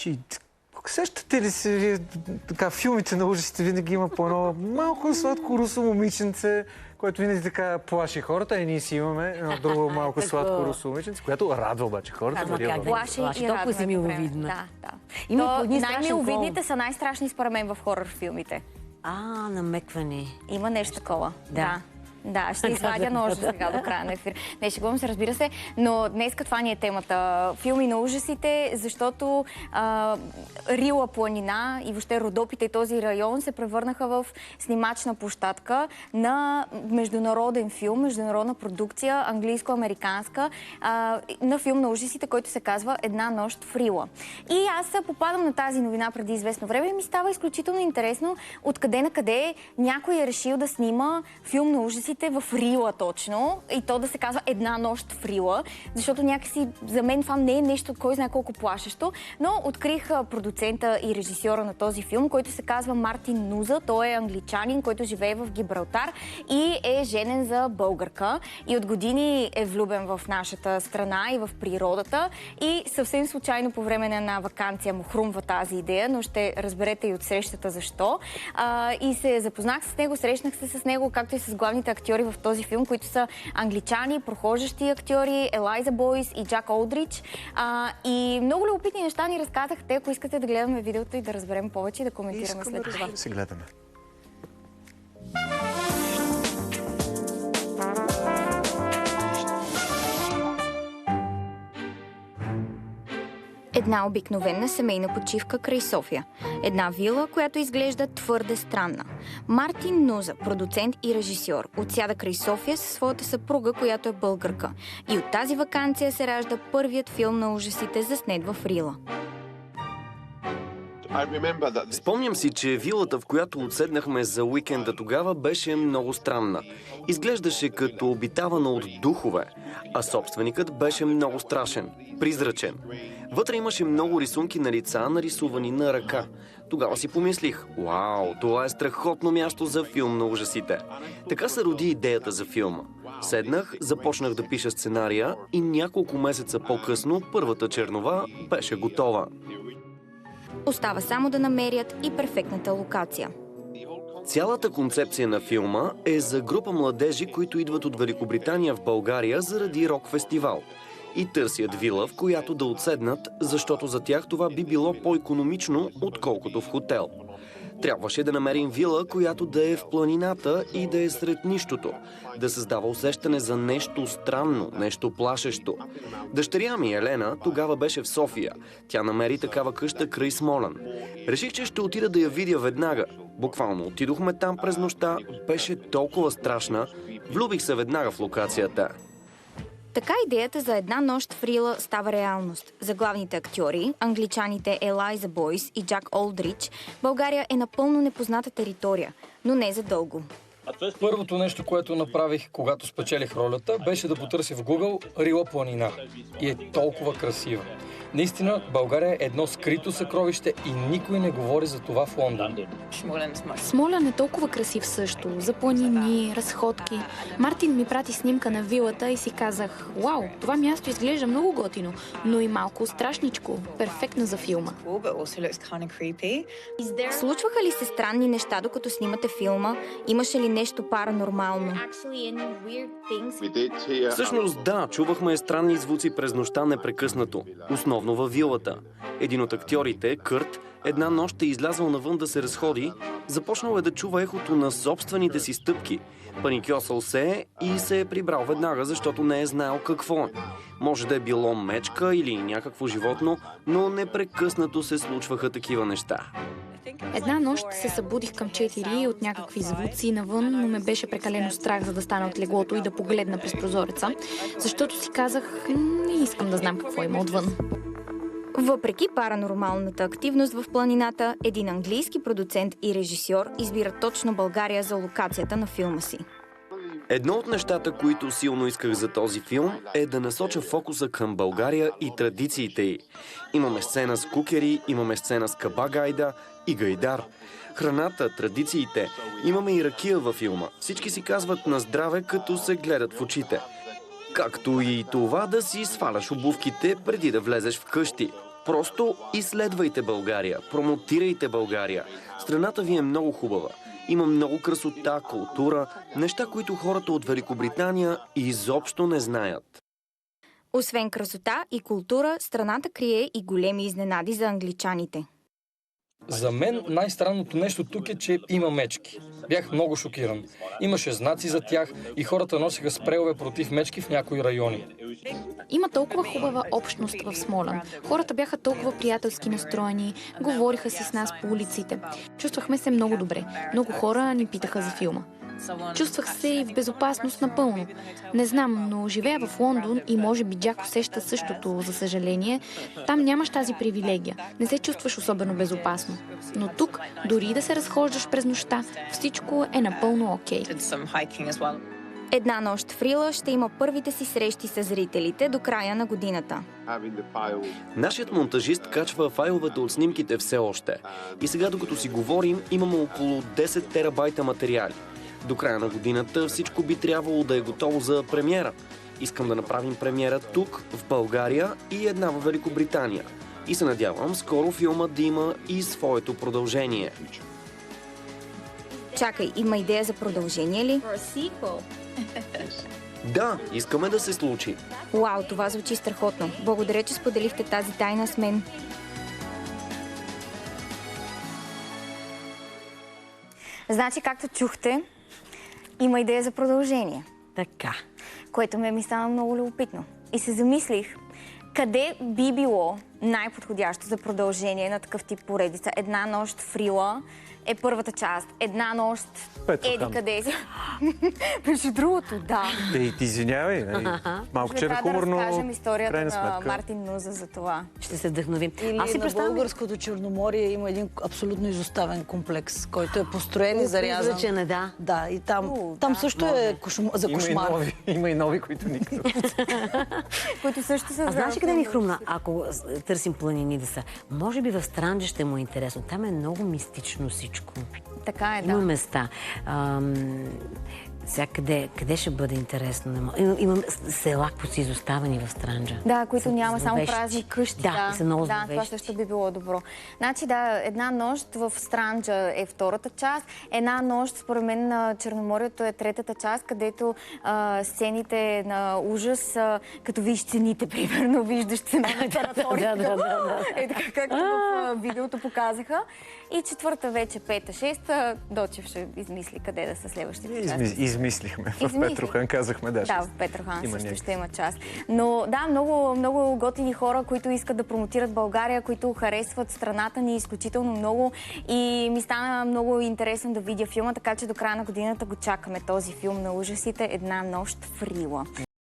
Значи, сещате ли се, вие, така, филмите на ужасите винаги има по едно малко сладко русо момиченце, което винаги така плаши хората. И ние си имаме едно друго малко сладко русо момиченце, което радва обаче хората. Плаши и радва. Толкова миловидна. Да. Най-миловидните са най-страшни според мен в хорър филмите. Намекване. Има нещо такова. Да. Да, ще извадя нож сега до края на ефир. Не, шегувам се, разбира се, но днес това ни е темата. Филми на ужасите, защото Рила планина и въобще Родопите и този район се превърнаха в снимачна площадка на международен филм, международна продукция, английско-американска, на филм на ужасите, който се казва Една нощ в Рила. И аз попадам на тази новина преди известно време и ми става изключително интересно откъде на къде някой е решил да снима филм на ужасите в Рила точно, и то да се казва Една нощ в Рила, защото някакси за мен това не е нещо, кой знае колко плашещо, но открих продуцента и режисьора на този филм, който се казва Мартин Нуза. Той е англичанин, който живее в Гибралтар и е женен за българка и от години е влюбен в нашата страна и в природата, и съвсем случайно по време на една ваканция му хрумва тази идея, но ще разберете и от срещата защо. И се запознах с него, срещнах се с него, както и с главните актьори в този филм, които са англичани, прохождащи актьори, Елайза Бойс и Джак Олдрич. И много любопитни неща ни разказахте. Ако искате да гледаме видеото и да разберем повече и да коментираме след това. Искаме да се гледаме. Една обикновена семейна почивка край София. Една вила, която изглежда твърде странна. Мартин Нуза, продуцент и режисьор, отсяда край София със своята съпруга, която е българка. И от тази ваканция се ражда първият филм на ужасите, заснет в Рила. Спомням си, че вилата, в която отседнахме за уикенда тогава, беше много странна. Изглеждаше като обитавана от духове, а собственикът беше много страшен, призрачен. Вътре имаше много рисунки на лица, нарисувани на ръка. Тогава си помислих, вау, това е страхотно място за филм на ужасите. Така се роди идеята за филма. Седнах, започнах да пиша сценария и няколко месеца по-късно първата чернова беше готова. Остава само да намерят и перфектната локация. Цялата концепция на филма е за група младежи, които идват от Великобритания в България заради рок-фестивал и търсят вила, в която да отседнат, защото за тях това би било по-икономично, отколкото в хотел. Трябваше да намерим вила, която да е в планината и да е сред нищото, да създава усещане за нещо странно, нещо плашещо. Дъщеря ми, Елена, тогава беше в София. Тя намери такава къща край Смолян. Реших, че ще отида да я видя веднага. Буквално отидохме там през нощта, беше толкова страшна, влюбих се веднага в локацията. Така идеята за Една нощ в Рила става реалност. За главните актьори, англичаните Елайза Бойс и Джак Олдрич, България е напълно непозната територия, но не за дълго. Първото нещо, което направих, когато спечелих ролята, беше да потърся в Google Рила планина. И е толкова красива. Наистина, България е едно скрито съкровище и никой не говори за това в Лондон. Смолян е толкова красив също. За планини, разходки. Мартин ми прати снимка на вилата и си казах, вау, това място изглежда много готино, но и малко страшничко. Перфектно за филма. Случваха ли се странни неща, докато снимате филма? Имаше ли нещо паранормално? Всъщност да, чувахме странни звуци през нощта непрекъснато. Основно във вилата. Един от актьорите, Кърт, една нощ е излязъл навън да се разходи, започнал е да чува ехото на собствените си стъпки. Паникьосал се и се е прибрал веднага, защото не е знаел какво е. Може да е било мечка или някакво животно, но непрекъснато се случваха такива неща. Една нощ се събудих към 4 от някакви звуци навън, но ме беше прекалено страх, за да стана от леглото и да погледна през прозореца, защото си казах, не искам да знам какво има отвън. Въпреки паранормалната активност в планината, един английски продуцент и режисьор избира точно България за локацията на филма си. Едно от нещата, които силно исках за този филм, е да насоча фокуса към България и традициите й. Имаме сцена с кукери, имаме сцена с кабагайда и гайдар. Храната, традициите. Имаме и ракия във филма. Всички си казват на здраве, като се гледат в очите. Както и това да си сваляш обувките преди да влезеш в къщи. Просто изследвайте България, промотирайте България. Страната ви е много хубава. Има много красота, култура, неща, които хората от Великобритания изобщо не знаят. Освен красота и култура, страната крие и големи изненади за англичаните. За мен най-странното нещо тук е, че има мечки. Бях много шокиран. Имаше знаци за тях и хората носеха спрейове против мечки в някои райони. Има толкова хубава общност в Смолян. Хората бяха толкова приятелски настроени, говориха си с нас по улиците. Чувствахме се много добре. Много хора ни питаха за филма. Чувствах се и в безопасност напълно. Не знам, но живея в Лондон и може би Джак усеща същото, за съжаление. Там нямаш тази привилегия. Не се чувстваш особено безопасно. Но тук, дори да се разхождаш през нощта, всичко е напълно окей. Една нощ в Рила ще има първите си срещи с зрителите до края на годината. Нашият монтажист качва файловете от снимките все още. И сега, докато си говорим, имаме около 10 терабайта материали. До края на годината всичко би трябвало да е готово за премиера. Искам да направим премиера тук, в България и една в Великобритания. И се надявам скоро филмът да има и своето продължение. Чакай, има идея за продължение ли? Да, искаме да се случи. Уау, това звучи страхотно. Благодаря, че споделихте тази тайна с мен. Значи, както чухте, има идея за продължение. Така. Което ми стана много любопитно. И се замислих, къде би било най-подходящо за продължение на такъв тип поредица. Една нощ в Рила е първата част. Една нощ еди къде си. Между другото, да. Ти извинявай, малко черен хумор, но да разкажем историята крайна на сметка. Мартин Нуза за това. Ще се вдъхновим. Или Аз си на представям... българското Черноморие има един абсолютно изоставен комплекс, който е построен и зарязан. Призрачен е, да. Да, и там също е за кошмар. Има и нови, които никто. Които също са... А знаеш ли къде ми хрумна? Ако търсим планини да са, може би в Странджа ще му е интересно. Там е много мистично всичко. Така е, да. Има места. Сега къде ще бъде интересно? Има села, които са изоставени в Странджа. Да, които няма само зловещи. празни къщи. Да, са много това зловещи. също би било добро. Значи да, една нощ в Странджа е втората част. Една нощ, според мен, на Черноморието е третата част, където сцените на ужас, като виж цените, примерно, виждаш цена на тераторията. Е така, както в видеото показаха. И четвърта вече, пета, шеста, Дочев ще измисли къде да са следващите части. Измислихме. В Петрохан казахме, да. Да, в Петрохан също ще има част. Но да, много готини хора, които искат да промотират България, които харесват страната ни изключително много. И ми стана много интересно да видя филма, така че до края на годината го чакаме този филм на ужасите "Една нощ в Рила".